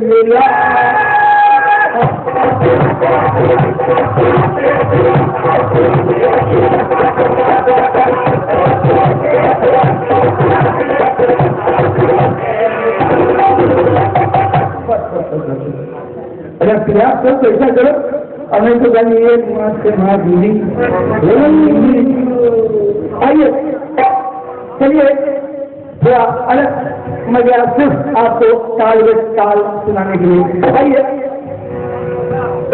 मिला। अगर प्रयास करो तो ऐसा करो, हमें तो जानी एक मास से महादूरी। आइए चलिए थोड़ा अलग मजा सिर्फ आपको ताल ताल सुनाने के लिए। आइए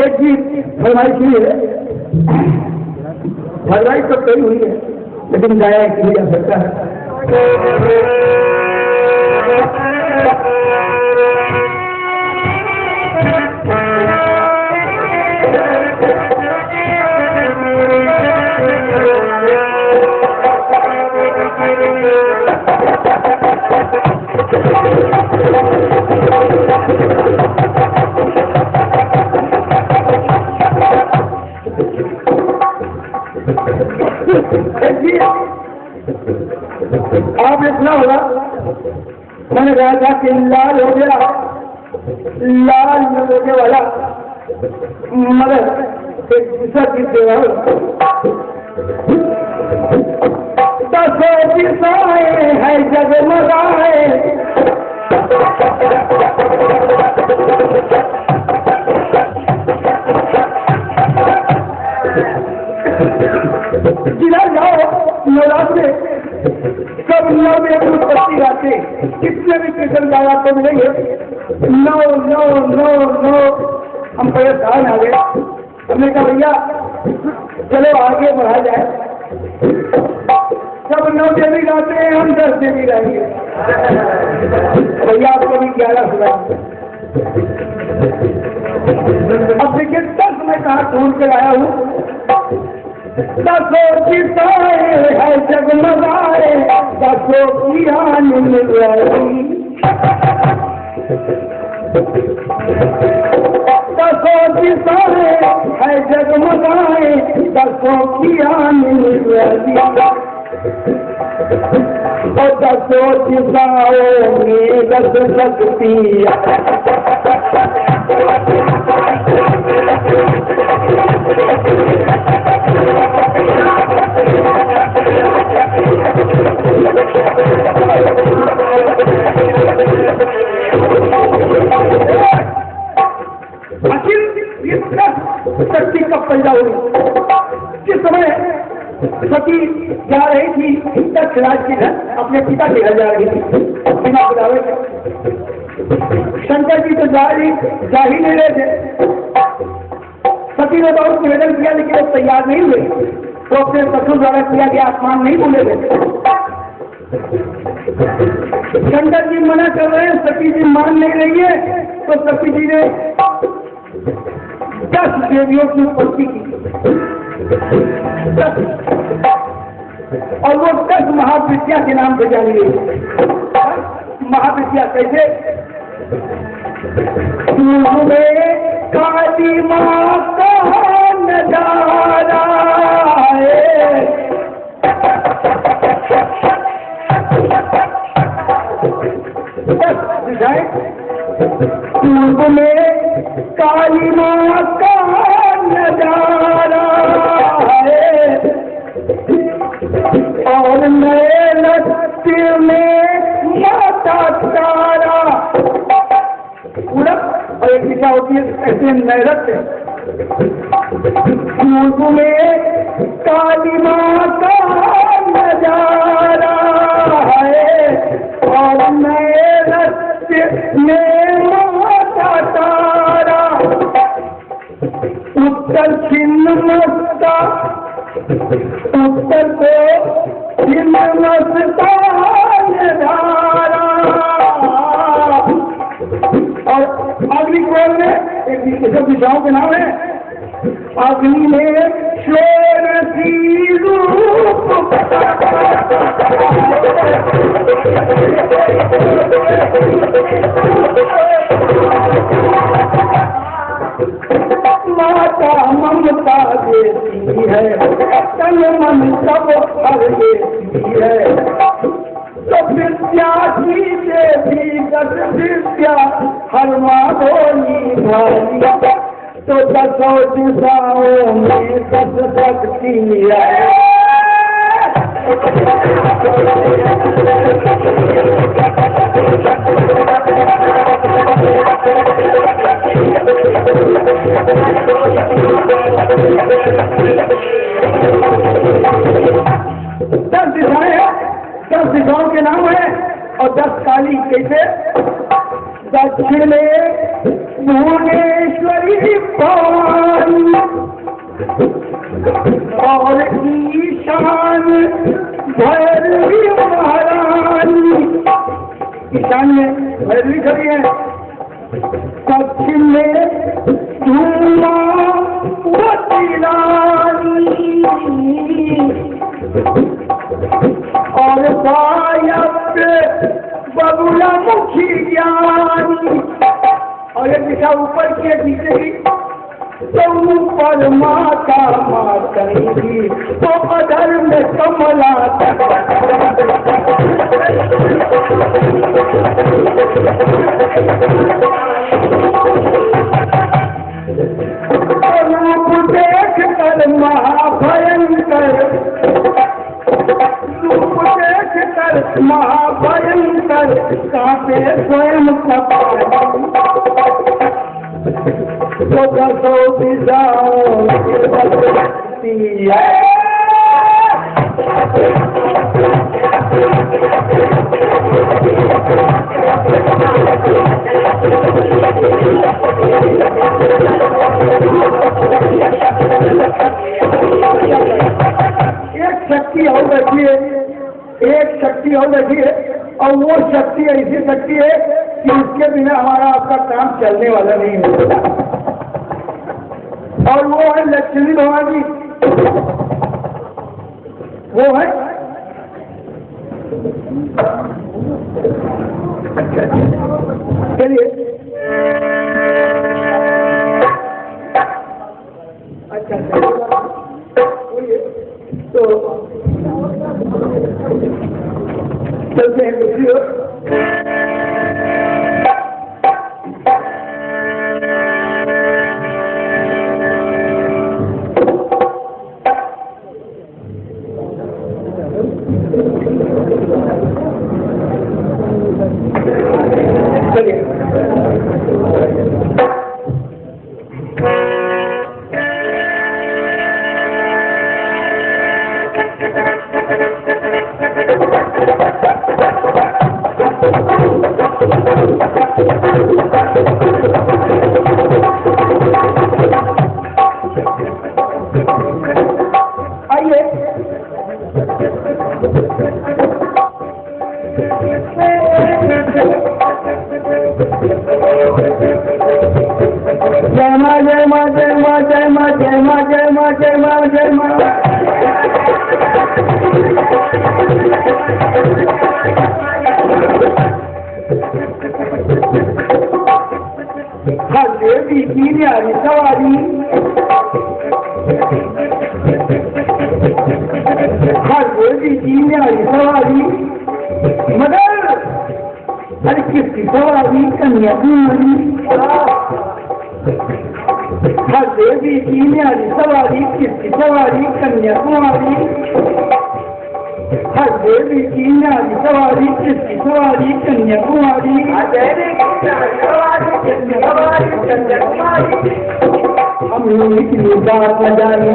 एक गीत फरमाइश हुई है, फरमाइश तो कई हुई है लेकिन गाया किया जा सकता है। आपने सुना होगा, मैंने कहा था कि लाल हो गया, लाल होने वाला मगर एक दूसरा चीज दे रहा हूँ। दसों दिशाएं है जगमगाए, जिला जाओ नवरात्रे सब नौ में उत्पत्ति गाते, कितने भी कृष्ण गाया तो मिलेंगे नौ नौ नौ नौ। हम परेशान आ गए, हमने कहा भैया चलो आगे बढ़ा जाए। सब 9 देवी गाते हैं, हम 10 देवी गाएंगे। भैया आपको भी 11 सुनाएंगे। अब देखिए 10 में कहा ढूंढ कर आया हूँ। दसों दिशाएं है जगमगाए, दसों की आनंद रही। दसों दिशाएं है जगमगाए, दसों की आनंद रही। और दसों दिशाओं में 10 शक्ति। ये शक्ति कब पैदा हुई? जिस समय सती जा रही थी दक्षराज के घर, अपने पिता के घर जा रही थी बिना बुलावे के। शंकर जी तो जा ही नहीं रहे थे। सती ने बहुत निवेदन किया लेकिन वो तैयार नहीं हुए, तो अपने ससुर द्वारा किया गया आसमान नहीं बोले गए। शंकर जी मना कर रहे हैं, सती जी मान नहीं रही है, तो सती जी ने 10 देवियों की उत्पत्ति की। 10 और वो 10 महाविद्या के नाम से जानी गई। महाविद्या कैसे? काली माँ का नजारा है, पूर्व में काली माँ का नजारा है, और नए नृत्य में माता तारा। और एक दिशा होती है ऐसे नैरत्य। पूर्व में काली माँ का नजारा है, और नए नृत्य में माता तारा। उत्तर छिन्न मस्ता, उत्तर को छिन्न मस्ता धारा। और अग्नि कोल में एक सब दिशाओं के नाम है। अग्नि में शोर की रूप, माता ममता देती है, तन मन सब हर देती है। तो विद्या की देवी दस विद्या हर माधोनी भाई, तो दसों दिशाओं में दस शक्ति है। दस दिशाएं, 10 दिशाओं के नाम है और 10 काली कैसे? दक्षिण में भुवनेश्वरी भवानी और ईशान भैरवी महारानी। ईशान में भैरवी खड़ी है, दक्षिण में धूमावती रानी और सायब बबुला मुखी ज्ञानी। और एक दिशा ऊपर की है नीचे की, तो ऊपर माता माँ करेगी, तो अधर में कमला रूप देख कर महाभयंकर, रूप देख कर महाभयंकर कांपे स्वयं कपाल। तो दसों दिशाओं की है। एक शक्ति और बैठी है, एक शक्ति और बैठी है, और वो शक्ति ऐसी शक्ति है कि उसके बिना हमारा आपका काम चलने वाला नहीं है। और वो है लक्ष्मी भवानी। वो है चलिए अच्छा बोलिए तो चलते हैं दूसरी ओर। आइए जय मां जय मां जय मां जय मां जय मां जय मां जय मां जय मां। हर देवी की न्यारी सवारी, हर देवी की न्यारी सवारी, मगर हर किसकी सवारी कन्याकुमारी। हर देवी की न्यारी सवारी, किसकी सवारी कन्याकुमारी। हर देवी की न्यारी सवारी, किसकी सवारी कन्याकुमारी। हम इतनी बात न जाने,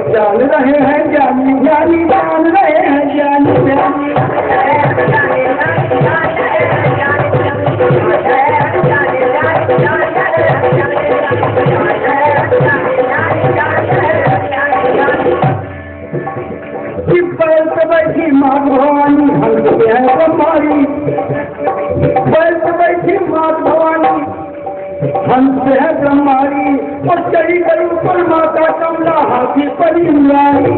जान रहे हैं जानी जानी, जान रहे हैं जानी जानी। बैल पे बैठी माँ भवानी, हंस है ब्रह्मारी। बैल पे बैठी माँ भवानी, हंस है ब्रह्मारी। और चढ़ी गई ऊपर माता कमला, हाथी परी मुरारी।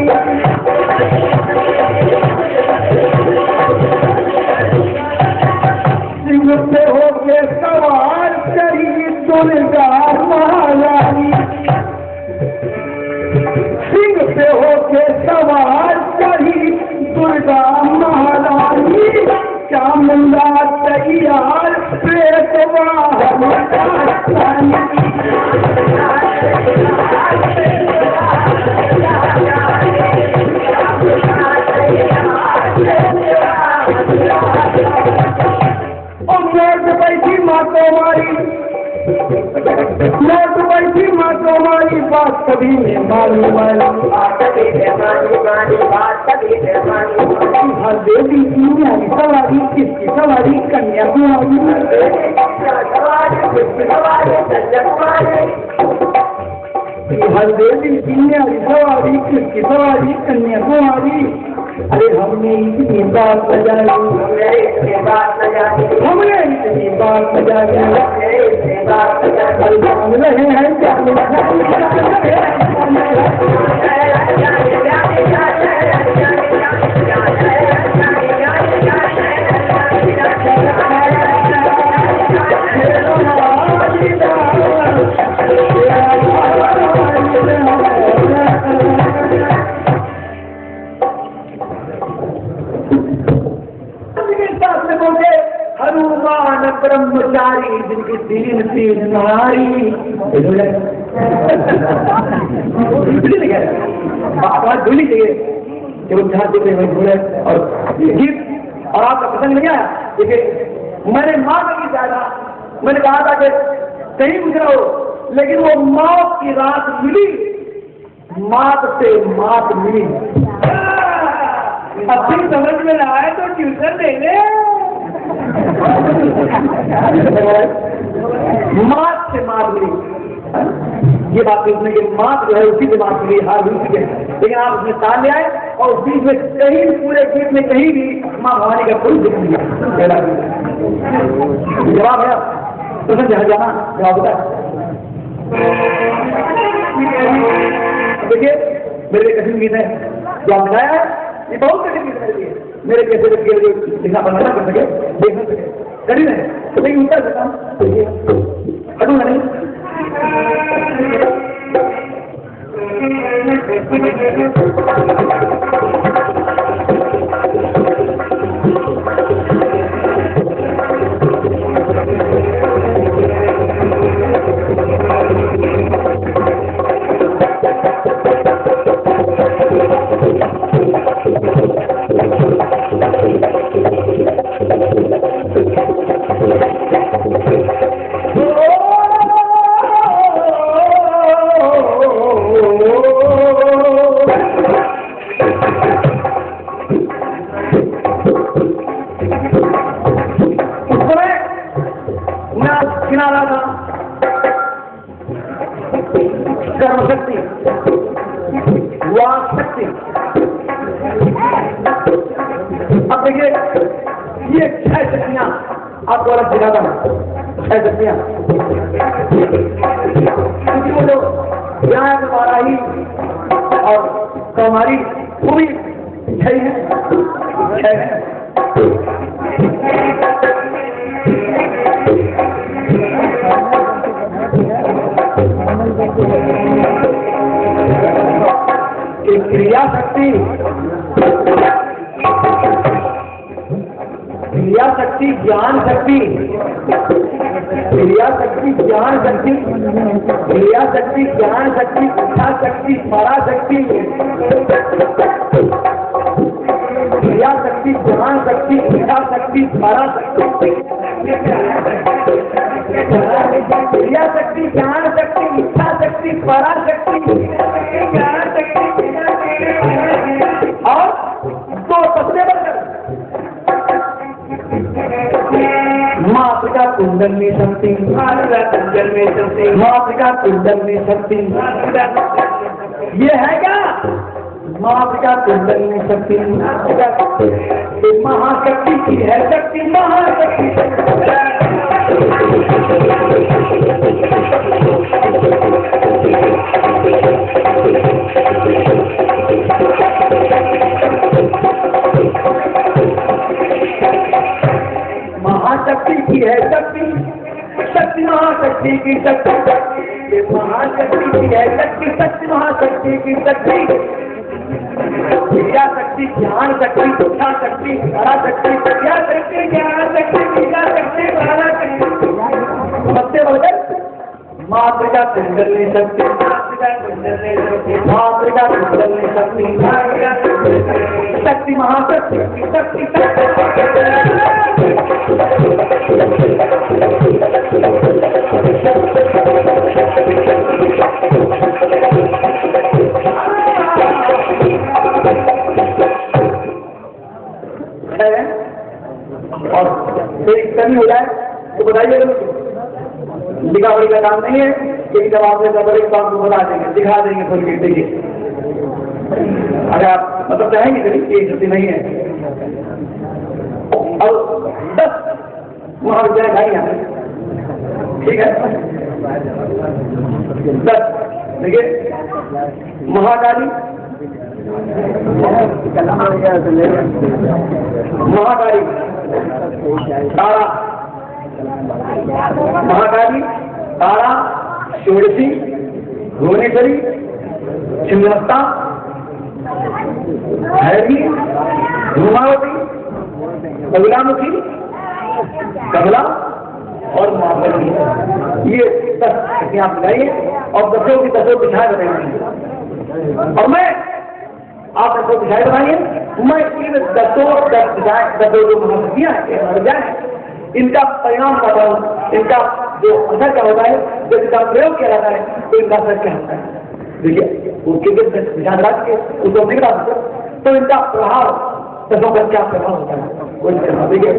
सिंह पे होके सवार चढ़ी दुर्गा महारानी। सिंह पे होके सवार चढ़ी दुर्गा चामुंडा तैयार पेटवा बैठी माँ को मारी मैं तो बैठी माँ को मारी बात कभी नहीं मानी हर देवी की सवारी किसकी सवारी कन्याकुमारी हर देवी की सवारी किसकी सवारी कन्याकुमारी। अरे हमने इतनी बात बजाई हमने इतनी बात बजाई जान रहे हैं हनुमान ब्रह्मचारी जिनकी तीन तीन नारी बाबा डोली चाहिए केवल जहाँ देख रहे बोले और गीत और आपका पसंद नहीं आया। देखिए मैंने माँ का गीत गाया, मैंने कहा था कि कहीं गुजरा हो लेकिन वो मौत की रात मिली, मात से मात मिली। अपनी समझ में ना आए तो ट्यूशन दे ले। मात से मात मिली, ये बात इसमें कि मात जो है उसी से मात मिली, हार हुई है। लेकिन आप उसमें ताल ले आए और उस बीच में कहीं पूरे गीत में कहीं भी माँ भवानी का कोई जिक्र नहीं है। जवाब है तो जहाँ जाना जवाब होता है। देखिए मेरे लिए कठिन गीत है जो आप गाया है, ये बहुत कठिन गीत है मेरे लिए। मेरे जैसे लिखना पढ़ना कर सके देख सके कठिन है, लेकिन उत्तर देता हूँ करूँगा नहीं। कर्मशक्ति, वाक शक्ति। अब देखिए ये 6 शक्तियां आपको अलग दिखाता हूं। 6 शक्तियां क्योंकि वो जो यहाँ वाराही और कौमारी वो भी 6 है। क्रिया शक्ति, क्रिया शक्ति, ज्ञान शक्ति, क्रिया शक्ति, ज्ञान शक्ति, क्रिया शक्ति, ज्ञान शक्ति, इच्छा शक्ति, परा शक्ति, क्रिया शक्ति, ज्ञान शक्ति, इच्छा शक्ति, परा शक्ति, क्रिया शक्ति, ज्ञान शक्ति, इच्छा शक्ति, परा शक्ति, ज्ञान शक्ति और 2 सबसे बढ़कर मातृका कुंडल में शक्ति, कुंडल में शक्ति, मातृका कुंडल में शक्ति। ये है क्या मातृका कुंडल में शक्ति? महाशक्ति की है शक्ति, महाशक्ति। महाशक्ति की है शक्ति, शक्ति महाशक्ति की शक्ति, महाशक्ति की है शक्ति, शक्ति महाशक्ति की शक्ति। क्रिया शक्ति, ज्ञान शक्ति, इच्छा शक्ति, धारा शक्ति, क्रिया शक्ति, ज्ञान शक्ति, क्रिया शक्ति, धारा शक्ति। सबसे बढ़कर मातृका कुंडली शक्ति, मातृका कुंडली शक्ति, शक्ति महाशक्ति, शक्ति और कमी हो जाए तो बताइए। लिखावड़ी का काम नहीं है कि जब आपने बड़े काम को बता देंगे, दिखा देंगे खोल के, देखिए। अगर आप मतलब चाहेंगे ये स्थिति नहीं है। और 10 महाविद्यालय भाई हैं, ठीक है, 10 देखिए। महाकाली, महाकाली, तारा, महाकाली, तारा, षोडशी, भुवनेश्वरी, छिन्नमस्ता, भैरवी, धूमावती, बगुलामुखी, कमला और महाबली। ये 10 शक्तियां आप लगाइए और 10 की 10 दिखाए बताएंगे। और मैं आप 10 दिखाए बताइए, मैं इन 10 जो महाशक्तियां हैं, इनका परिणाम बताता हूँ, इनका जो असर क्या होता है, जब इनका प्रयोग किया जाता है तो इनका असर क्या होता है। देखिए वो विचार रख के उसको निकला तो इनका प्रभाव 10 का क्या प्रभाव होता है वो देखिए।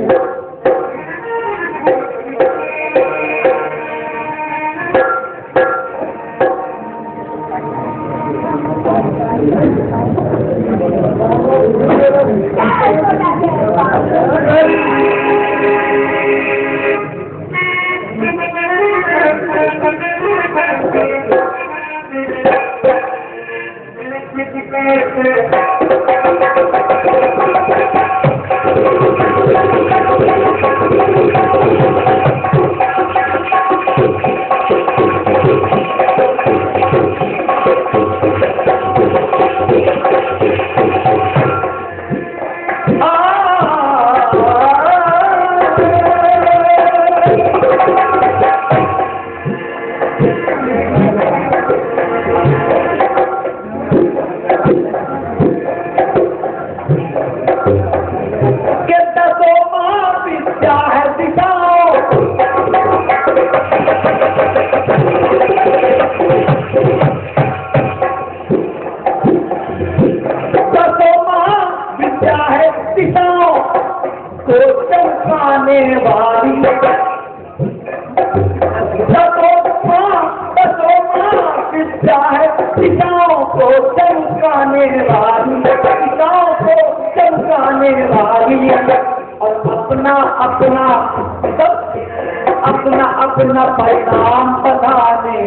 अपना परिणाम बताने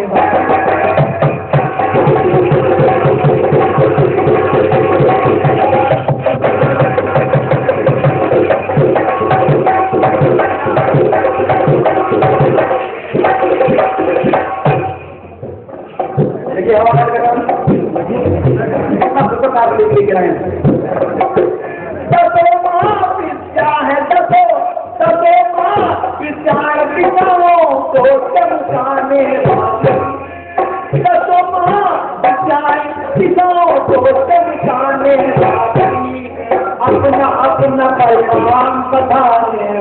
देखिए हवा लेके आए अपना अपना परिणाम बताने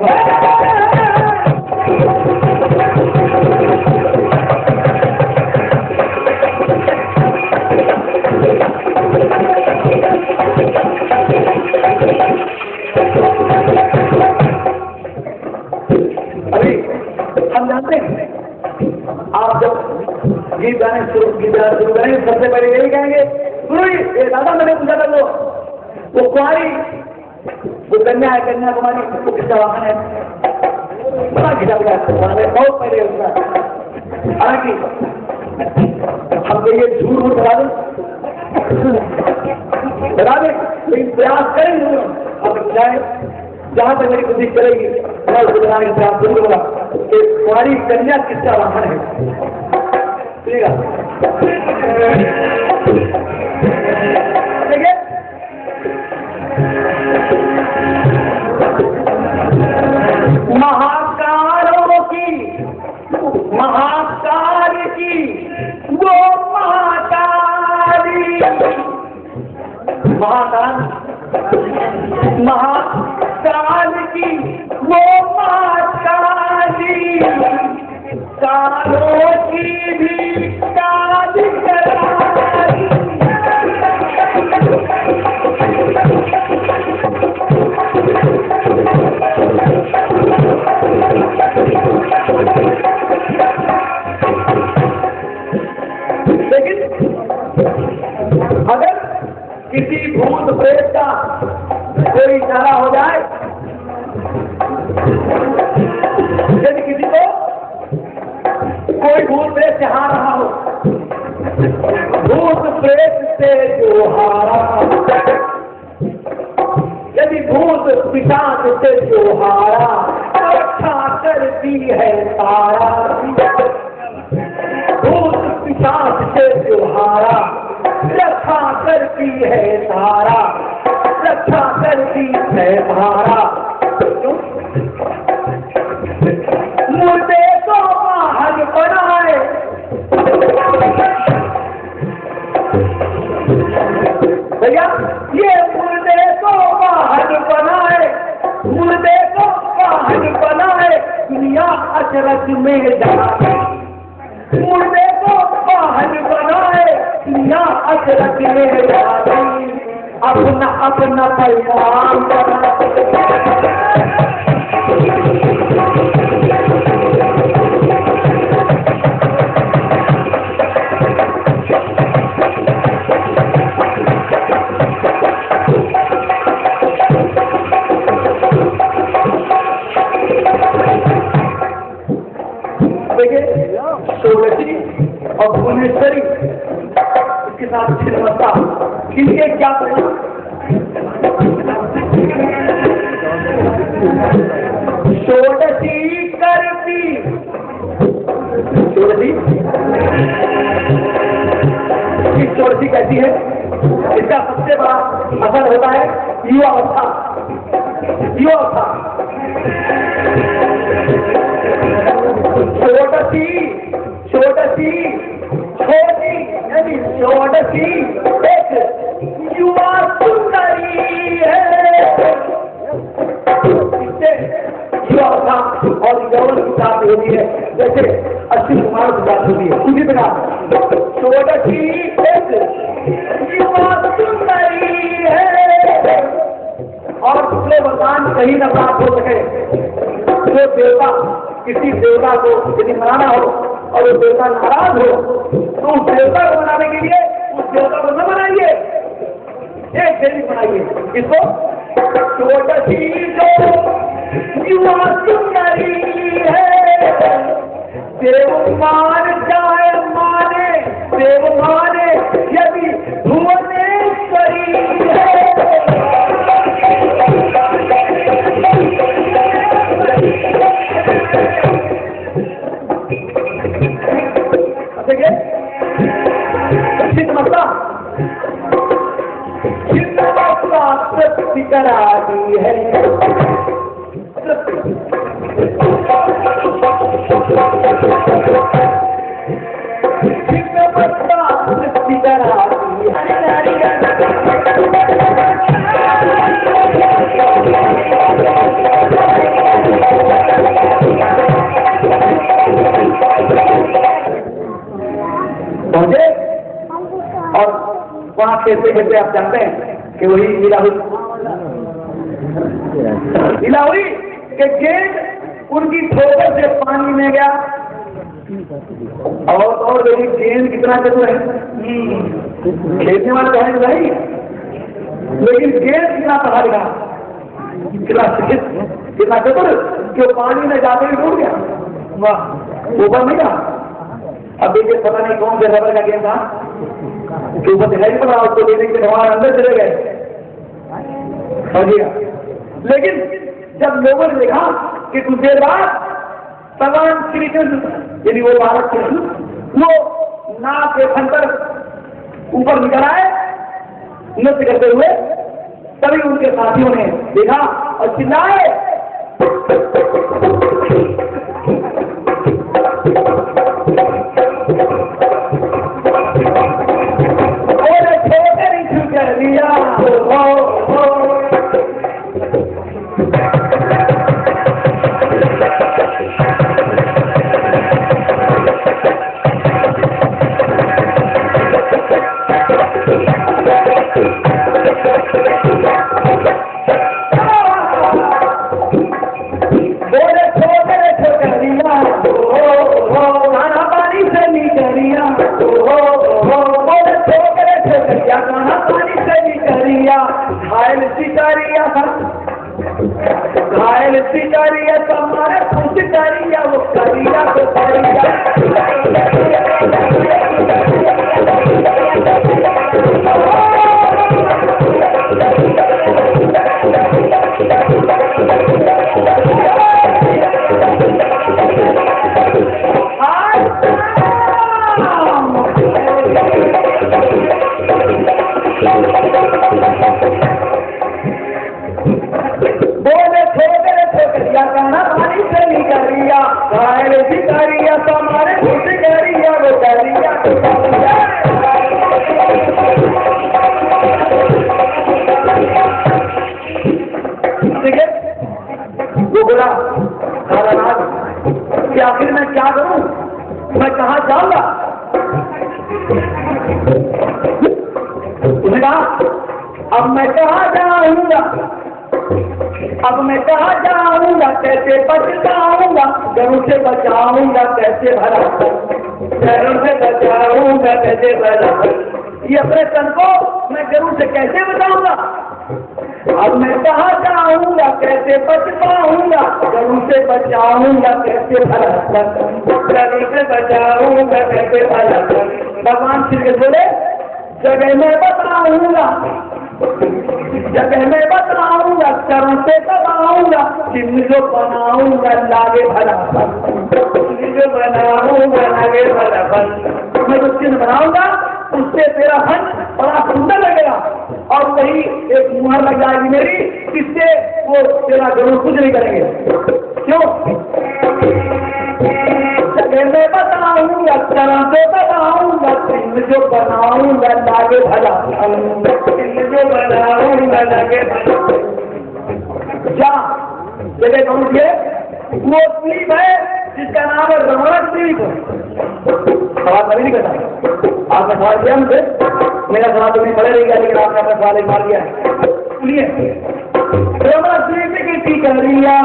अभी हम जानते हैं आप जब गीत गाने शुरू करेंगे सबसे पहले यही कहेंगे ये दादा मैंने पूछा था वो कुमारी वो कन्या है, कन्याकुमारी वो किसका वाहन है, बड़ा घिरा हुआ बहुत पहले उसका। हालांकि हमको ये झूठ मूठ बता दें लेकिन प्रयास करेंगे। अब चाहे जहां तक मेरी बुद्धि चलेगी मैं उसको बनाने का प्रयास करूंगा कि कुमारी कन्या किसका वाहन है। ठीक है, महाकारों की, महाकाल की वो महाकाली, महाकाल, महाकाल की वो महाकाली, कालों की भी काल करारी। लेकिन अगर किसी भूत प्रेत का कोई इशारा हो जाए, यदि किसी को कोई भूत प्रेत से हार रहा हो, भूत प्रेत से जो हारा, यदि भूत पिशाच से जो हारा, रक्षा करती है तारा। भूत पिशाच से जो हारा, रक्षा करती है तारा, रक्षा करती है तारा। मुर्दे को बाहर बनाए, भैया ये मुर्दे को बाहर बनाए, मुर्दे को बाहर बनाए, दुनिया अचरज में जाए। मुर्दे को बाहर बनाए, दुनिया अचरज में जाए। अपना अपना परिणाम सोलसी और भुवनेश्वरी, इसके साथ छिन्नमस्ता, इनके क्या परिणाम? षोडशी करती, षोडशी षोडशी कहती है, इसका सबसे बड़ा असर होता है युवावस्था। युवावस्था षोडशी, षोडशी छोटी यानी षोडशी एक युवा सुंदरी है। इससे युवावस्था और यौवन की बात होती है, जैसे अश्विन कुमार की बात होती है। उसी तरह षोडशी एक युवा सुंदरी है। और दूसरे वरदान कहीं न प्राप्त हो सके, जो देवता किसी देवता को यदि मनाना हो और वो देवता नाराज हो, तो उस देवता को मनाने के लिए उस देवता को न बनाइए, एक देवी बनाइए। इसको षोडशी जो युवा सुंदरी है, देव मान जाए माने, देव माने यदि भुवनेश्वरी है। छिन्नमस्ता तृप्ति कराती है, छिन्नमस्ता तृप्ति कराती है। पहुंचे और वहां खेलते खेलते आप जानते हैं कि वही लीला हुई कि गेंद उनकी ठोकर से पानी में गया। और देखिए गेंद कितना चतुर है, खेलने वाले तो है नहीं, लेकिन गेंद कितना पढ़ा लिखा, कितना चतुर कि पानी में जाते ही डूब गया। वाह, ऊपर नहीं गया। अब देखिए पता नहीं कौन से रबर का गेम था कि ऊपर दिखाई नहीं पड़ा, उसको लेने के हमारे अंदर चले गए। लेकिन जब लोगों ने देखा कि कुछ देर बाद भगवान श्री कृष्ण यदि वो बालक कृष्ण वो नाक के फन पर ऊपर निकल आए नृत्य करते हुए, तभी उनके साथियों ने देखा और चिल्लाए घायल सिकारिया तुम्हारे खुद करिया वो करिया तो करिया बोले छोकरे छोकरिया कहना पानी से निकलिया घायल सिकारिया तुम्हारे खुद करिया वो करिया तो करिया वो बोला कालानाथ कि आखिर मैं क्या करूं, मैं कहाँ जाऊंगा। उसने कहा अब मैं कहाँ जाऊंगा, अब मैं कहाँ जाऊंगा, कैसे बचाऊंगा, गरुड़ से बचाऊंगा कैसे भला, गरुड़ से बचाऊंगा कैसे भला, ये अपने तन को मैं गरुड़ से कैसे बचाऊंगा। अब मैं कहाँ जाऊंगा, कैसे बच पाऊंगा, गरुड़ से बचाऊंगा कैसे भला, गरुड़ से बचाऊंगा कैसे भला। भगवान श्री कृष्ण बोले जगह मैं बताऊंगा, जगह मैं बताऊंगा, चरण से दबाऊंगा, चिन्ह जो बनाऊंगा लागे भला फल, चिन्ह जो बनाऊंगा लागे भला फल। मैं जो चिन्ह बनाऊंगा उससे तेरा फल बड़ा सुंदर लगेगा और वही एक मुहर लग जाएगी मेरी, जिससे वो तेरा जरूर कुछ नहीं करेंगे। क्यों? जगह मैं बताऊंगा, चरण से दबाऊंगा, चिन्ह जो बनाऊंगा लागे भला फल, चिन्ह जो बनाऊंगा लागे भला। जा जगह कौन सी है? वो द्वीप है जिसका नाम है रमण द्वीप। सवाल कभी नहीं करता, आपने सवाल किया मुझे, मेरा सवाल तो नहीं पड़े रहेगा, लेकिन आपने अपना सवाल एक मार दिया है। सुनिए, रमण द्वीप की टीकरिया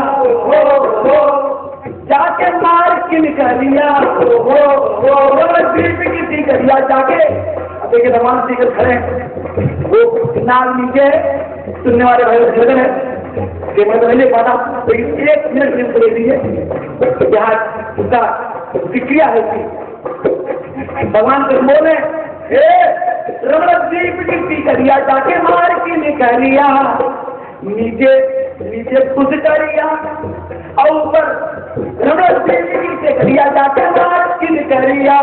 जाके मार किन करिया, रमण द्वीप की टीकरिया जाके। अब देखिए भगवान श्री कृष्ण खड़े हैं, वो नाग नीचे सुनने वाले भाई झगड़ है कि मैं तो नहीं ले पाता, लेकिन एक मिनट में दे दीजिए, यहाँ उसका क्रिया है उसकी। भगवान कृष्ण बोले हे रमण द्वीप की टीकरिया जाके मार की निकलिया, नीचे नीचे खुद करिया और ऊपर रमण द्वीप की टीकरिया जाके मार की निकलिया,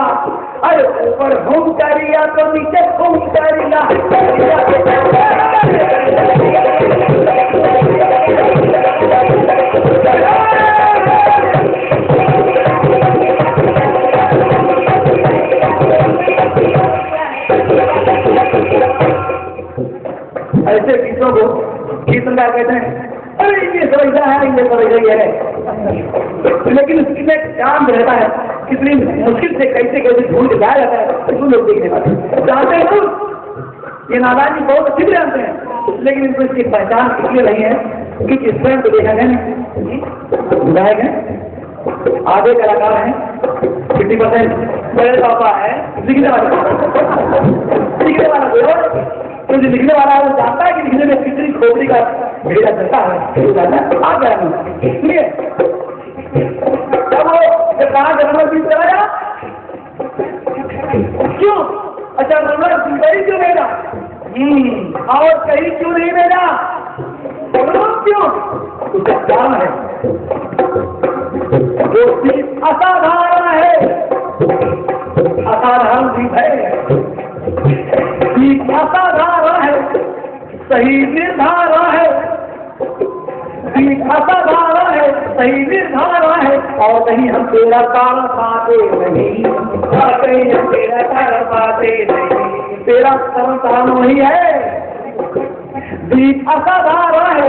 अरे ऊपर घूम करिया तो नीचे घूम करिया। ऐसे गीतों को गीतकार कहते हैं, अरे ये समझता है, ये समझ रही है, लेकिन उसमें काम रहता है, कितनी मुश्किल से कैसे कैसे ढूंढ के जाया जाता है, तुम लोग देखने वाले जानते हैं। ये नादानी बहुत अच्छी जानते हैं, लेकिन इनको इसकी पहचान इसलिए नहीं है कि इस स्वयं को देखा गया गायक है, आधे कलाकार हैं, 50% बड़े पापा है, लिखने वाला तो जो लिखने वाला है वो जानता है कि लिखने में कितनी खोपड़ी का भेजा चलता है, आ गया। इसलिए जब वो कहा रमण द्वीप चला गया, क्यों? अच्छा रमण द्वीप कहीं क्यों भेजा, और कहीं क्यों नहीं भेजा, क्यों? उसका कारण है, वो द्वीप असाधारण है, असाधारण द्वीप है, द्वीप असाधारण है, सही निर्धारण है, द्वीप असाधारण है, सही निर्धारा है, और कहीं हम तेरा तार पाते नहीं, और कहीं हम तेरा तार पाते नहीं। तेरा संतान वही है, दीप असाधारा है,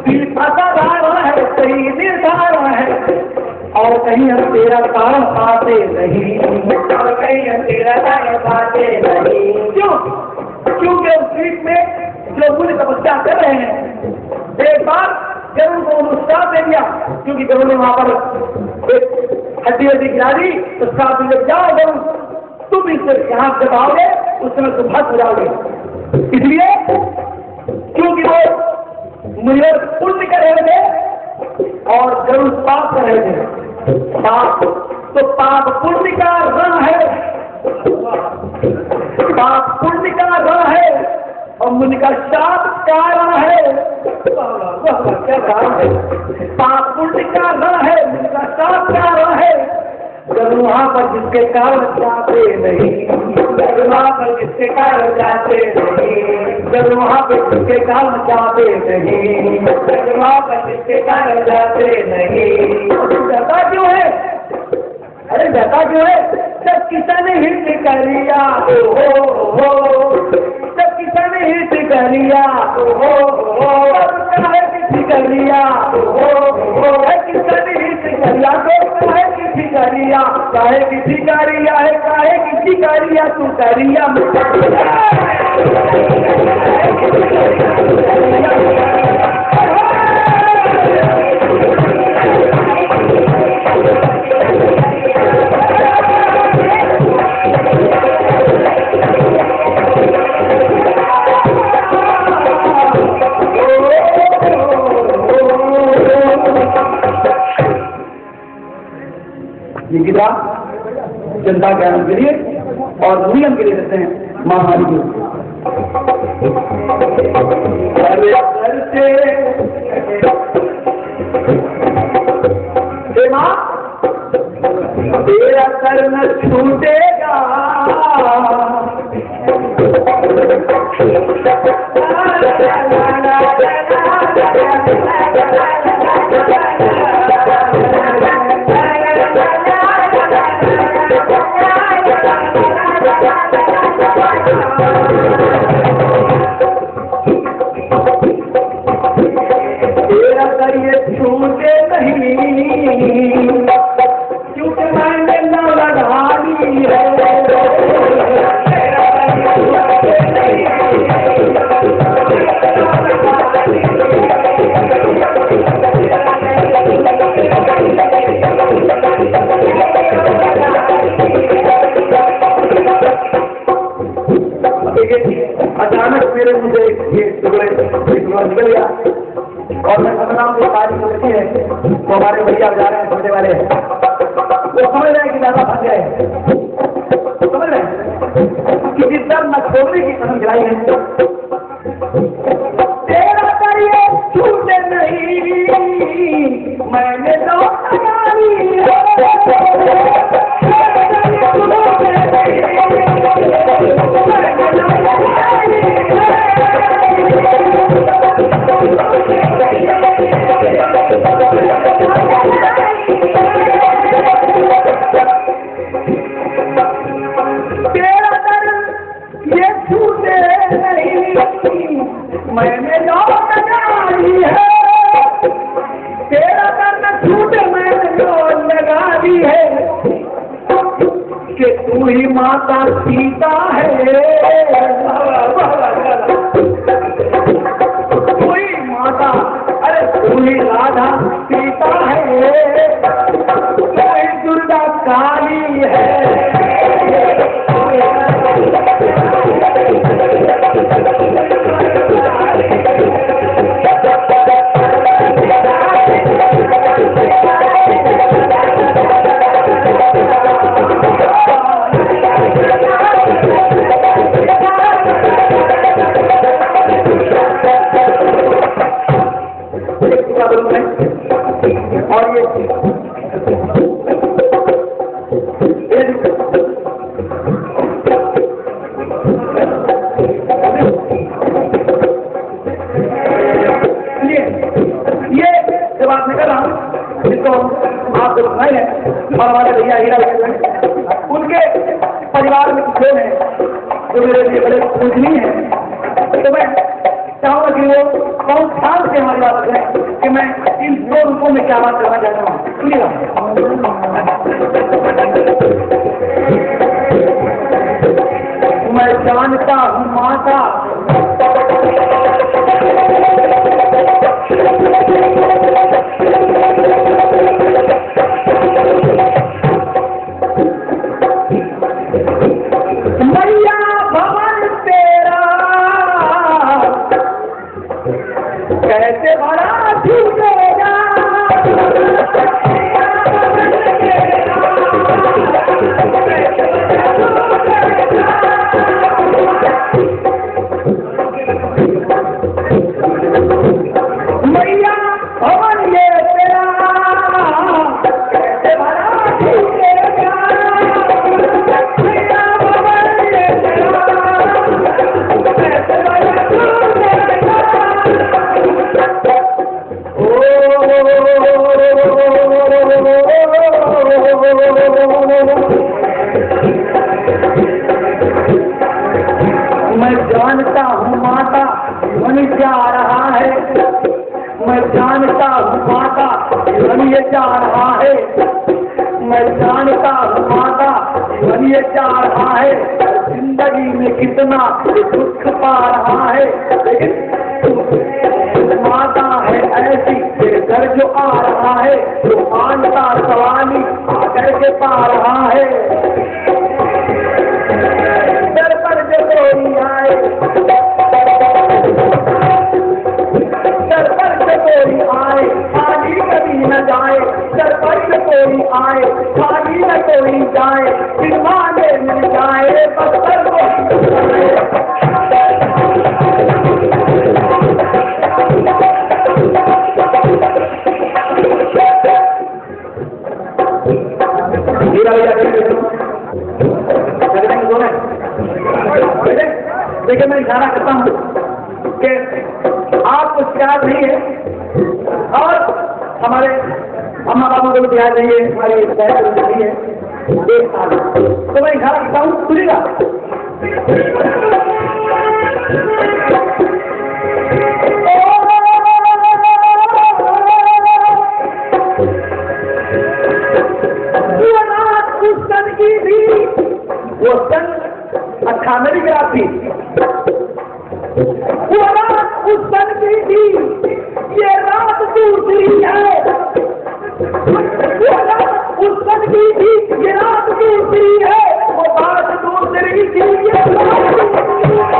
दीप असाधारा है, सही निर्धारा है, और कहीं हम तेरा तार पाते नहीं, और कहीं हम तेरा तार पाते नहीं। क्यों? क्योंकि उस द्वीप में जो मुझे तपस्या कर रहे हैं, एक बार जरूर को उत्साह दे दिया, क्योंकि जरूर ने वहां पर एक हड्डी हड्डी गिरा दी, तो साथ में जाओ जरूर, तुम इससे यहाँ जब आओगे उस समय तुम भक्त हो जाओगे। इसलिए क्योंकि वो मुझे पुण्य कर रहे थे और जरूर पाप कर रहे थे। पाप तो पाप पुण्य का रंग है, पाप पुण्य का रंग है, और मुनि का शाप कारण है। क्या कारण है? पाप पुण्य का रंग है, मुनि का शाप कारण है। जब वहां पर जिसके कारण जाते नहीं, जब वहां पर जिसके कारण जाते नहीं, जब वहां पर जिसके कारण जाते नहीं, जब वहां पर जिसके कारण जाते नहीं, जाता क्यों है? अरे जाता क्यों है? जब किसान हित करिया हो, जब किसान हित करिया हो, काहे किसी करिया हो, किसान हित करिया तो काहे किसी करिया, काहे किसी करिया है, काहे किसी करिया तू करिया गीता जनता ज्ञान के लिए और नियम के लिए देते हैं महामारी के। तेरा सर न छूटेगा, तेरा सर ये छूटे नहीं, क्योंकि मैंने न लगानी है। अचानक मेरे मुझे निकल गया और मैं अपना जो तारीख होती है तो हमारे भैया जा रहे हैं छोटे वाले, वो समझ रहे हैं कि ज्यादा फंस गए, समझ रहे हैं कि जिस दर न छोड़ने की कसम खिलाई है। तेरा करिए छूटे नहीं, मैंने तो मैंने लौट लगाई है, तेरा करना छूट मैंने लौट लगा दी है, कि तू ही माता सीता है, तू ही माता, अरे तू ही राधा सीता है, तू ही दुर्गा काली है। और ये हीरा उनके परिवार में कुछ लोग हैं जो मेरे लिए बड़े पूजनीय हैं। तो मैं चाहूंगा कि वो बहुत ध्यान से हमारी बात करें कि मैं इन दो रूपों में क्या बात करना चाहता हूँ। सुनिएगा। मैं जानता हूँ माता मैया भवन तेरा कैसे बड़ा झूठेगा। मैया भवन ये तेरा कैसे बड़ा झूठेगा। मैया भवन ये तेरा कैसे बड़ा झूठेगा। मैं जानता हूँ माता ध्वनि जा रहा है। मैं जानता हूँ माता ध्वनि जा रहा है। मैं जानता हूँ माता ध्वनि जा रहा है। जिंदगी में कितना दुख पा रहा है, लेकिन माता है ऐसी तेरे घर जो आ रहा है, जो मानता सवाली आकर के पा रहा है। दर पर जो कोई आए, दर पर जो कोई आए खाली कभी न जाए। दर पर जो कोई आए खाली न कोई जाए। फिर मांगे मिल जाए बस दर कोई देखिए मैं इशारा करता हूँ कि आपको शिकायत नहीं है और हमारे अम्मा बाबू को भी याद नहीं है, हमारी नहीं है एक साल। तो मैं इशारा करता हूँ, सुनिएगा। वो सन 98 की रात थी। वो रात उस सन की थी, ये रात दूसरी है। वो रात उस सन की थी, ये रात दूसरी है। वो बात दूसरी थी, ये रात दूसरी है।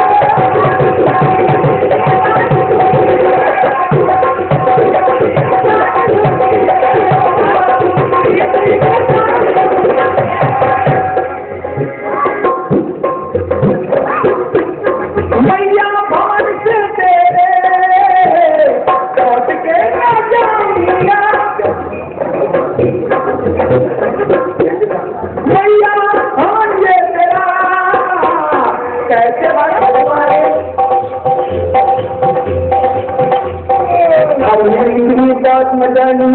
मैया भवन से तेरे लौट के न जाऊंगा। मैया भवन ये तेरा कैसे बड़ा हुआ है। इतनी बात मजानी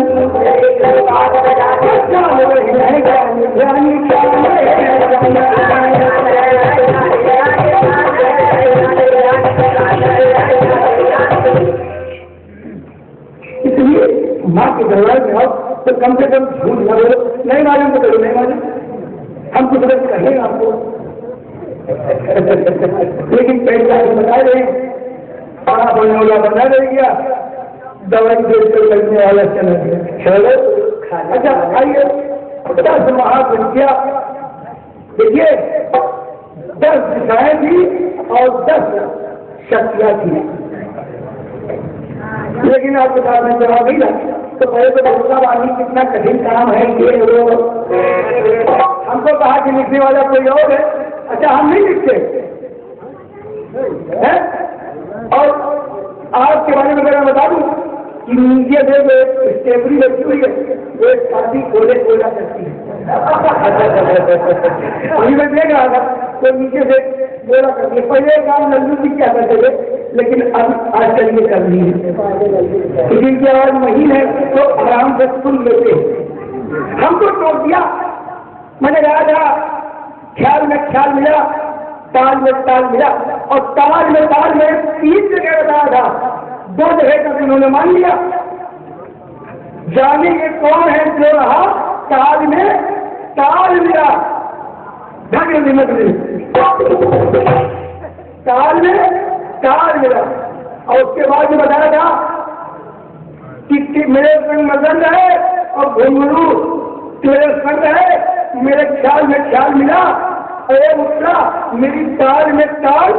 इसलिए माँ के दरबार में आओ तो कम से कम झूठ न बोलो। नहीं मालूम तो करो, नहीं मालूम हम कुछ गलत कहेंगे आपको, लेकिन पैसा बता रहे खाना बोलने वाला बना रह गया, दवाई देख कर लगने वाला चला गया। चलो अच्छा आइए 10 महाविद्या देखिए, 10 दिशाएं थी और 10 शक्तियां थी। लेकिन आपके पास में जवाब नहीं लगा तो पहले तो भरोसा वाली कितना कठिन काम है ये वो। हमको कहा कि लिखने वाला कोई और है। अच्छा हम नहीं लिखते हैं। और आपके बारे में अगर मैं बता दूं कि नीचे से स्टेबली रखी हुई है, वो एक शादी खोले खोला करती है। वही मैं देख रहा था तो नीचे से बोला करती है। पहले काम लल्लू जी क्या करते थे, लेकिन अब आजकल ये कर रही है। किसी की आवाज महीन है तो आराम से सुन लेते हैं। हमको टोक दिया मैंने कहा था ख्याल में ख्याल मिला, ताल में ताल मिला, और ताल में 3 जगह बताया था, 2 जगह का इन्होंने मान लिया। जाने ये कौन है जो रहा ताल में ताल मिला, ढंग निमक ताल में ताल मिला। और उसके बाद जो बताया था कि मेरे संग मगन है और घुंघरू तेरे संग है, मेरे ख्याल में ख्याल मिला, अरे उठा मेरी ताल में ताल,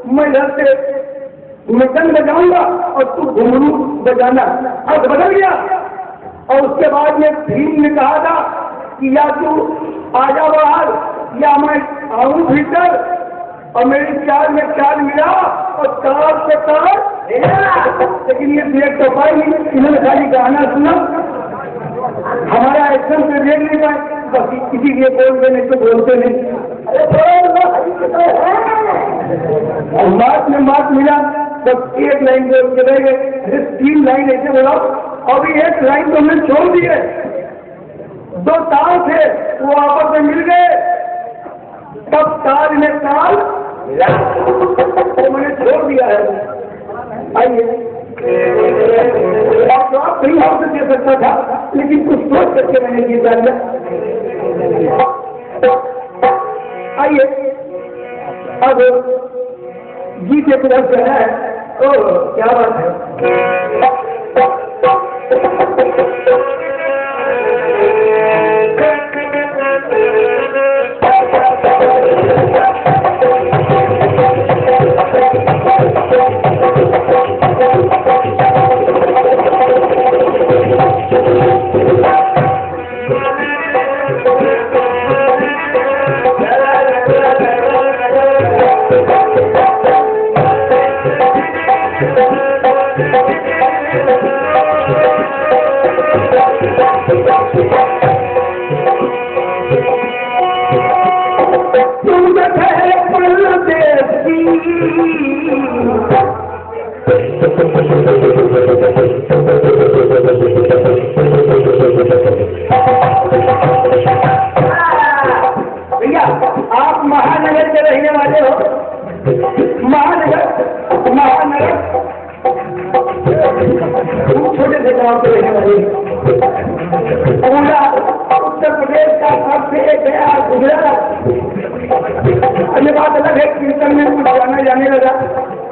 मैं इधर से मगन बजाऊंगा और तू घुंघरू बजाना। अब बदल गया। और उसके बाद में भीम ने कहा था कि या तू आजा बाहर या मैं आऊं भीतर, और मेरी चाल में चाल मिला और ताल से ताल, लेकिन ये देख तो पाई नहीं, इन्होंने खाली गाना सुना, हमारा एक्शन से देख नहीं पाए, बस किसी के बोलते नहीं तो बोलते नहीं। और मात में मात मिला, बस एक लाइन बोल के रह गए, 3 लाइन ऐसे बोला, अभी 1 लाइन तो हमने छोड़ दी है। 2 ताल थे वो आपस में मिल गए, तब ताल में ताल तो मैंने छोड़ दिया है। आइए, तो आप कहीं और से दे सकता था, लेकिन कुछ सोच करके मैंने ये डाल दिया। आइए, अब गीत एक तरफ से है, ओह क्या बात है। भैया आप महानगर के रहने वाले हो, महानगर छोटे से गांव के रहने वाले, पूरा उत्तर प्रदेश का सबसे गया गुजरात। अन्य बात अलग है, कीर्तन में कुछ जाने लगा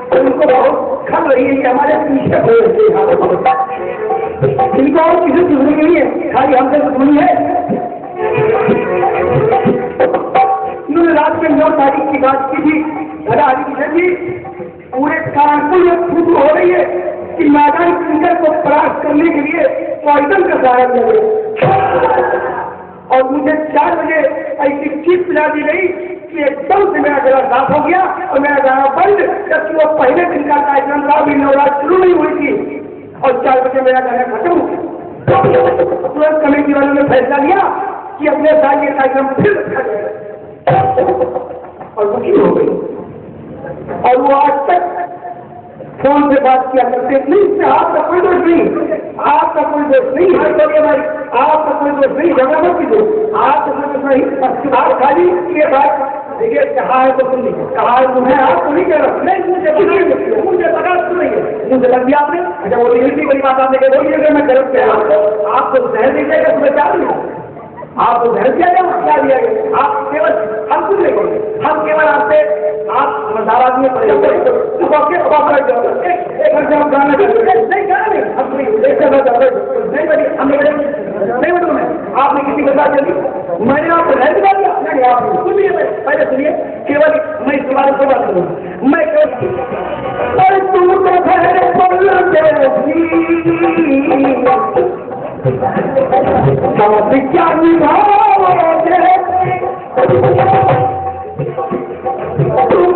तो उनको बहुत खल रही है कि हमारे पीछे हो इनको और किसी दुश्मनी नहीं है, खाली हमसे दुश्मनी है। इन्होंने रात में 9 तारीख की बात की थी, दादा हरिकिशन जी, पूरे कानपुर में फूट हो रही है कि मैदान क्रिकेट को परास्त करने के लिए पॉइजन का सहारा दिया गया, और मुझे 4 बजे ऐसी चीज पिला दी गई कि एकदम से मेरा गला साफ हो गया और मेरा गाना बंद, जबकि वो पहले दिन का कार्यक्रम था, अभी नवरात्र शुरू नहीं हुई थी, और 4 बजे मेरा गाना खत्म हो गया। तुरंत कमेटी वालों ने फैसला लिया कि अगले साल ये कार्यक्रम फिर रखा जाएगा, और वो शुरू हो गई। और वो आज तक फोन से बात किया करते नहीं, आपका कोई दोष नहीं, आपका कोई दोष नहीं है, तो भाई आपका कोई दोष नहीं, झगड़ा मत कीजिए, आपका कोई दोष नहीं। आप खाली ये बात देखिए, कहा है तो सुन लीजिए, कहा है तुम्हें, आपको नहीं कह रहा, नहीं मुझे लगा सुन रही है, मुझे लग दिया आपने। अच्छा वो इतनी बड़ी बात आपने कह बोलिए, मैं गलत कह रहा हूँ, आपको जहर नहीं जाएगा, तुम्हें क्या दिया, आपको घर दिया गया, क्या दिया गया, आप केवल हम कुछ नहीं बोलते, हम केवल आपसे आप समझदार आदमी एक घर से हम गाना नहीं गाना नहीं, हम नहीं बनी, हम नहीं बोलूँ मैं, आपने किसी के साथ चली, मैंने आपको घर दिला दिया, नहीं आप सुनिए, पहले सुनिए, केवल मैं इस बात से बात करूँ, मैं क्या निभाओगे तुम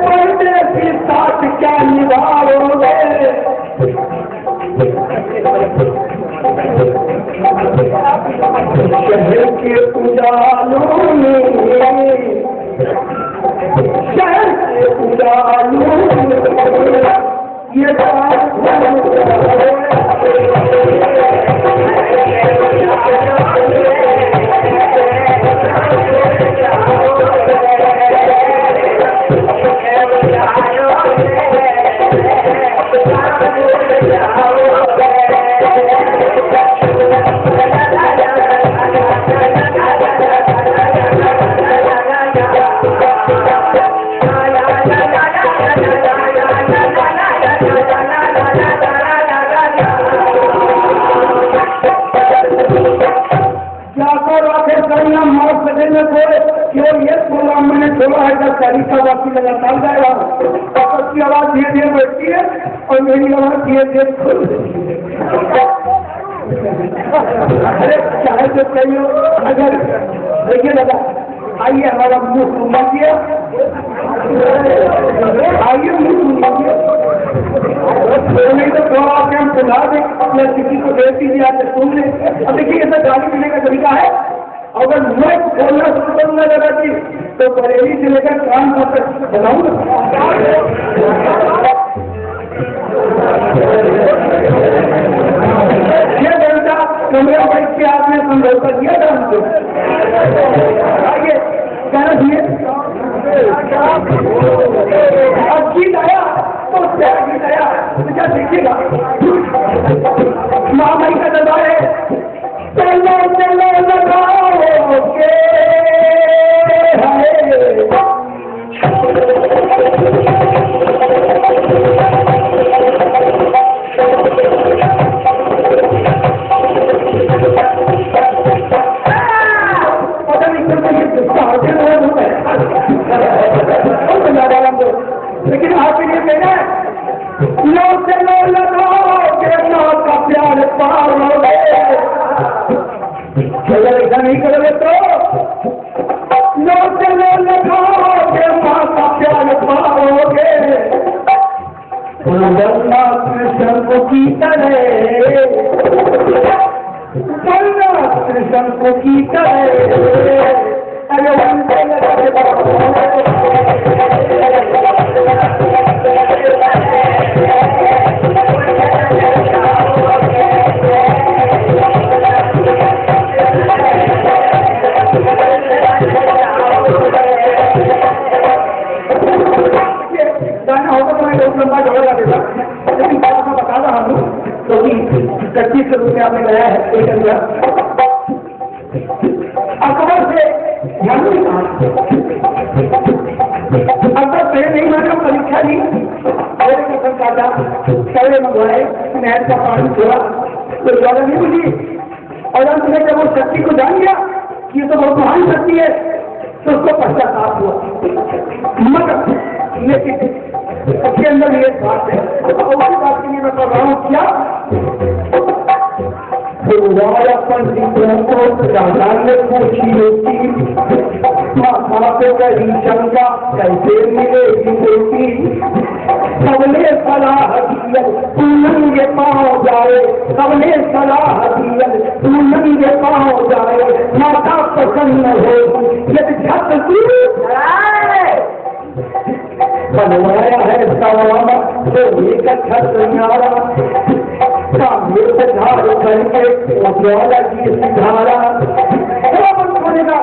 परदेसी साथ क्या निभाओगे, शहर के उजालों में, शहर के उजालों में ये बात यहाँ मार सके में कोई केवल ये प्रोग्राम मैंने छोड़ा है जब 40 आवाज की लगातार जाएगा आपकी आवाज धीरे धीरे बढ़ती है और मेरी आवाज धीरे धीरे खुल अरे चाहे तो कहियो अगर देखिए दादा आइए हमारा मुंह घूमिए आइए मुंह घूमिए नहीं तो थोड़ा आपके हम सुधा दें या किसी को दे दीजिए आके सुन ले अब देखिए ऐसा गाली देने का तरीका है अगर मैं बोलना शुरू करूंगा दादा जी तो बरेली से लेकर कानपुर तक बनाऊंगा ये बेटा कमरे में बैठ के आपने समझौता किया था हमको आइए कहना चाहिए अब जीत आया तो जीत आया क्या देखिएगा महामारी का दरबार है चलो चलो लगाओ के लेकिन आपके लिए कहना है लो चलो लगाओ के का प्यार पार हो गए अगर ऐसा नहीं करोगे तो लो चलो लगाओ के माँ का प्यार पाओगे बल्ला कृष्ण को की तरह बल्ला कृष्ण को की तरह अरे लंबा झगड़ा देता लेकिन बात मैं बता रहा हूँ क्योंकि 25 रुपये आपने गया है एक अंदर अकबर से अकबर पहले नहीं माना परीक्षा ली और कसम काटा कड़े मंगवाए नहर का पानी छोड़ा तो ज्यादा नहीं बुझी और अंत में जब वो शक्ति को जान गया कि ये तो बहुत महान शक्ति है तो उसको पश्चाताप हुआ मगर लेकिन उसके अंदर ये बात है उसी बात के लिए मैं कर रहा हूँ क्या पंडितों को राजा ने पूछी होती माता पे कही शंका कैसे मिलेगी बेटी सबने सलाह दिया तू नंगे पाँव जाए सबने सलाह दिया तू नंगे पाँव जाए माता प्रसन्न हो यदि छत बनवाया है सवाना तो एक छत न्यारा सामने से झाड़ करके उज्ज्वला की सिधारा बनेगा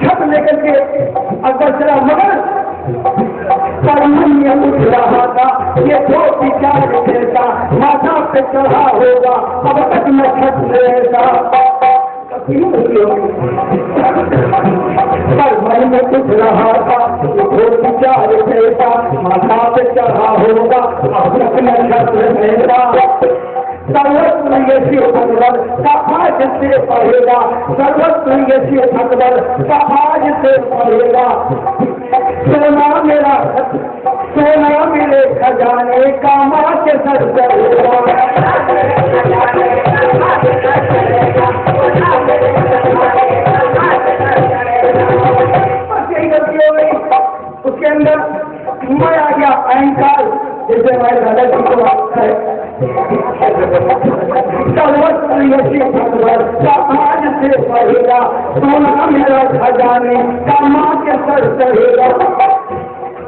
छत लेकर के अगर चला मगर परमन्य उठ रहा था ये दो विचार देता माथा पे चढ़ा होगा अब तक मैं छत लेता पर मन में कुछ रहा था वो विचार देता माथा पे चढ़ा होगा अब तक मैं छत लेता सर्वत्र यशी भगवत सफाज से पढ़ेगा सर्वत्र यशी भगवत सफाज से पढ़ेगा सोना मेरा सोना मेरे खजाने का माँ के सर उसके अंदर मैं आ गया अहंकार जैसे हमारे दादाजी को आता है सर्वत्र यशी भगवत समाज से पढ़ेगा सोना मेरा खजाने का माँ के सर चढ़ेगा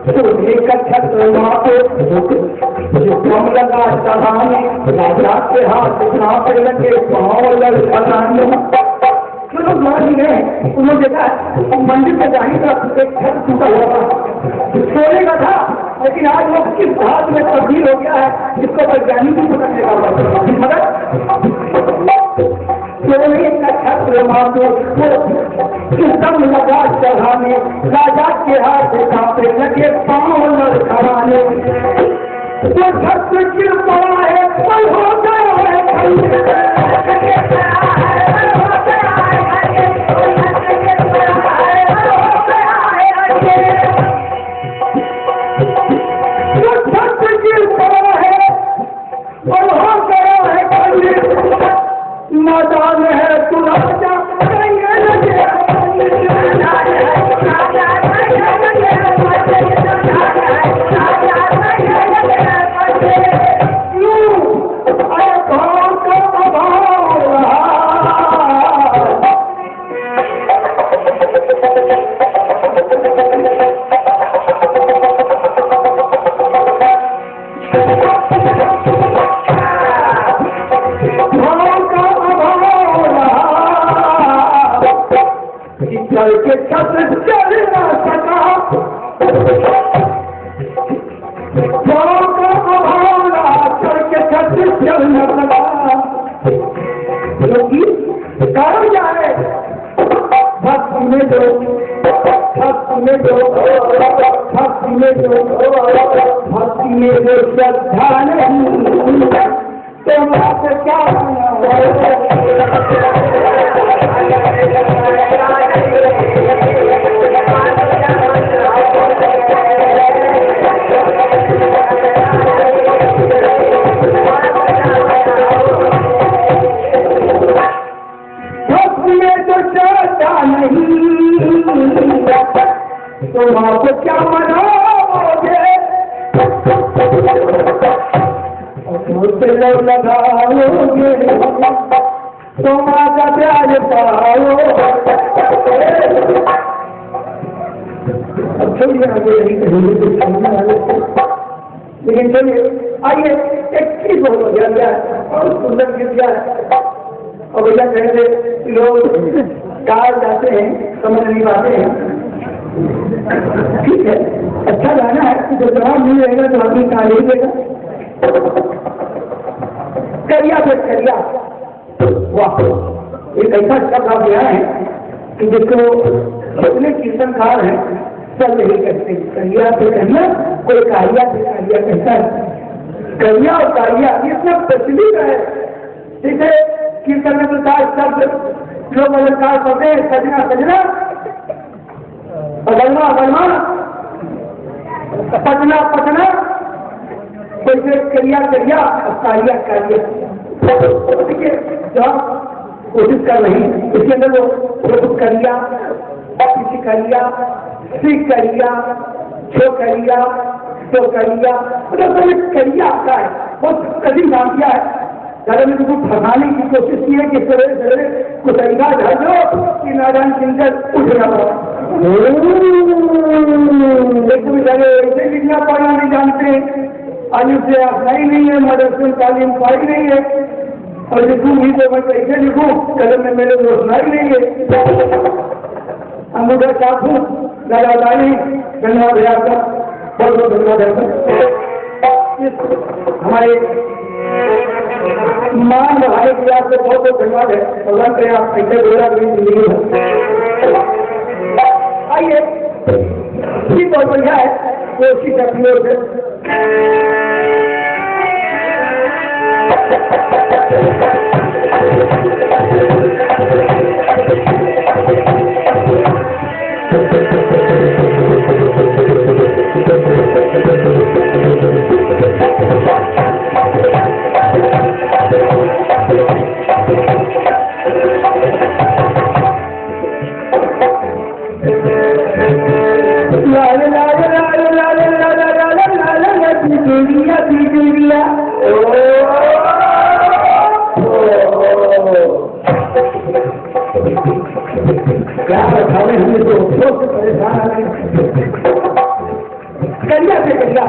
सूर्य का छत्र जो कम लगा चढ़ाने राजा के हाथ कांप लगे पाँव लड़खड़ाने चलो मान गए उन्होंने देखा मंदिर में जाने का एक छत टूटा हुआ सोने का था लेकिन आज वो किस हाथ में तब्दील हो गया है जिसको वैज्ञानिक भी पता चलेगा मगर सोने का छत्र मानो दम लगा चढ़ाने राजा के हाथ कांपे लगे पाँव लड़खड़ाने वो छत्र गिर पड़ा है पल हो गया है चल के छत चल ना सका, गाँव का अभावना चल के छत चल न सका, क्योंकि कारण क्या है? भक्ति में जो भक्ति में जो भक्ति में जो भक्ति में जो श्रद्धा नहीं तो बात क्या भक्ति में जो श्रद्धा नहीं तो आप क्या मनाओगे? मुझसे लोग लगाओगे तो माँ का प्यार पाओ। अब छोड़िए आगे लेकिन चलिए आइए एक चीज बहुत गया और सुंदर गिर गया और भैया कह रहे लोग कार जाते हैं समझ नहीं पाते हैं। ठीक है, अच्छा गाना है कि जब जवाब नहीं रहेगा तो आदमी कार नहीं देगा। करिया फिर करिया, वाह एक ऐसा शब्द आप गया है कि जिसको जितने कीर्तनकार हैं सब यही कहते हैं। करिया फिर करिया, कोई कारिया फिर कारिया कहता है। करिया और कारिया ये सब प्रचलित है। जैसे कीर्तन में तो शब्द लोग अलंकार करते हैं, सजना सजना, बदलना बदलना, पटना पटना, वैसे करिया करिया कारिया कारिया। देखिए जब कोशिश कर रही इसके अंदर वो करिया, किसी करिया, सी करिया, छो करिया, तो करिया, मतलब करिया आता है। बहुत कठिन काम किया है। अगर मैंने तुमको फंसाने की कोशिश की है कि सवेरे सवेरे कुछ ऐसा ढल दो कि नारायण सिंगर उठ ना पाओ। लेकिन ऐसे लिखना पढ़ना नहीं जानते, आयु से अफनाई नहीं है, मदरसे तालीम पाई नहीं है, और लिखूंगी तो मैं कैसे लिखूं? कलम में मेरे रोशनाई नहीं है। अंगूठा चाकू लगातारी धन्यवाद है आपका, बहुत बहुत धन्यवाद है हमारे मान बढ़ाने के लिए। आपको बहुत बहुत धन्यवाद है। भगवान करे आप ऐसे बोला जिंदगी में। आइए ये बहुत बढ़िया है, कोशिश अपनी ओर से क्या बतावे हमें तो सोच परेशान आ रहे करिया से करिया।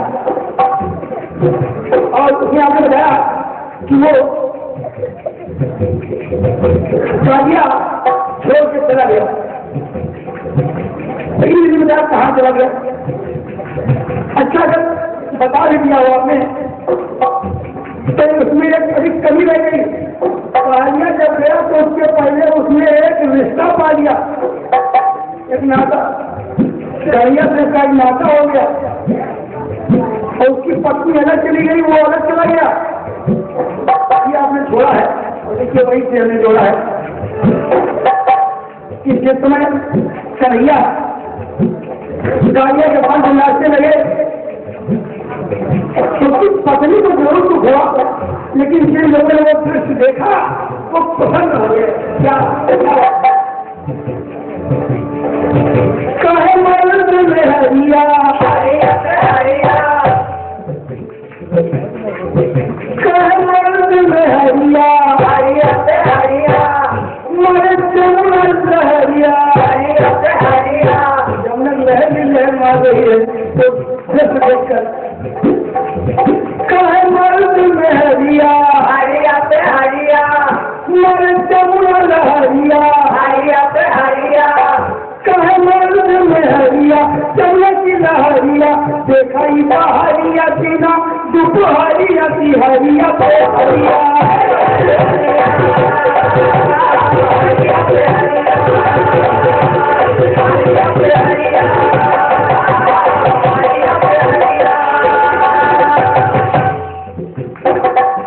और उसने आपने बताया कि वो कारिया छोड़ के चला गया, लेकिन मुझे बताया कहाँ चला गया। अच्छा अगर बता भी दिया हो आपने तो उसमें एक अधिक कमी रह गई। कारिया जब गया तो उसके पहले उसने एक रिश्ता पा लिया, एक नाता। कारिया से उसका एक नाता हो गया और उसकी पत्नी अलग चली गई, वो अलग चला गया। ये आपने छोड़ा है और देखिए वही से हमने जोड़ा है कि जिस समय कन्हैया कारिया के पास नाचने लगे उसकी पत्नी को जरूर तो हुआ, लेकिन जिन लोगों ने वो दृश्य देखा वो पसंद हो गया। क्या कहे मर्द में हरिया, कहे मर्द में हरिया, मर्द हरिया, जमुना लहर मार रही है तो देखकर कहे मर्द में हरिया, हरिया पे हरिया, मर्द जमुना लहरिया, हरिया पे हरिया, देखाई हरिया सीना दोपहरिया सी हरिया पे हरिया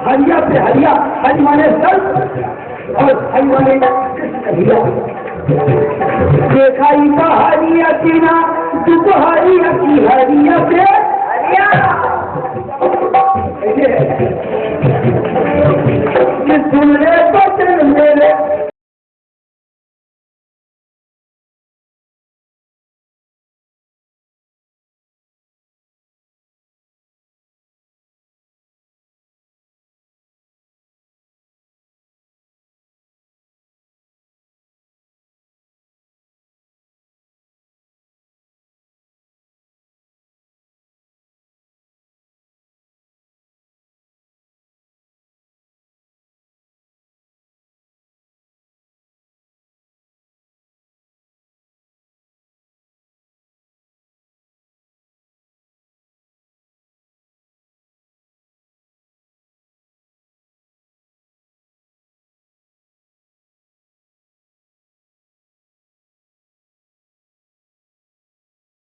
हरिया पे हरिया, हरि माने सर और हरि माने हरिया। देखाई हरिया सीना दोपहरिया की हरिया पे हरिया। सुन ले बचन मेरे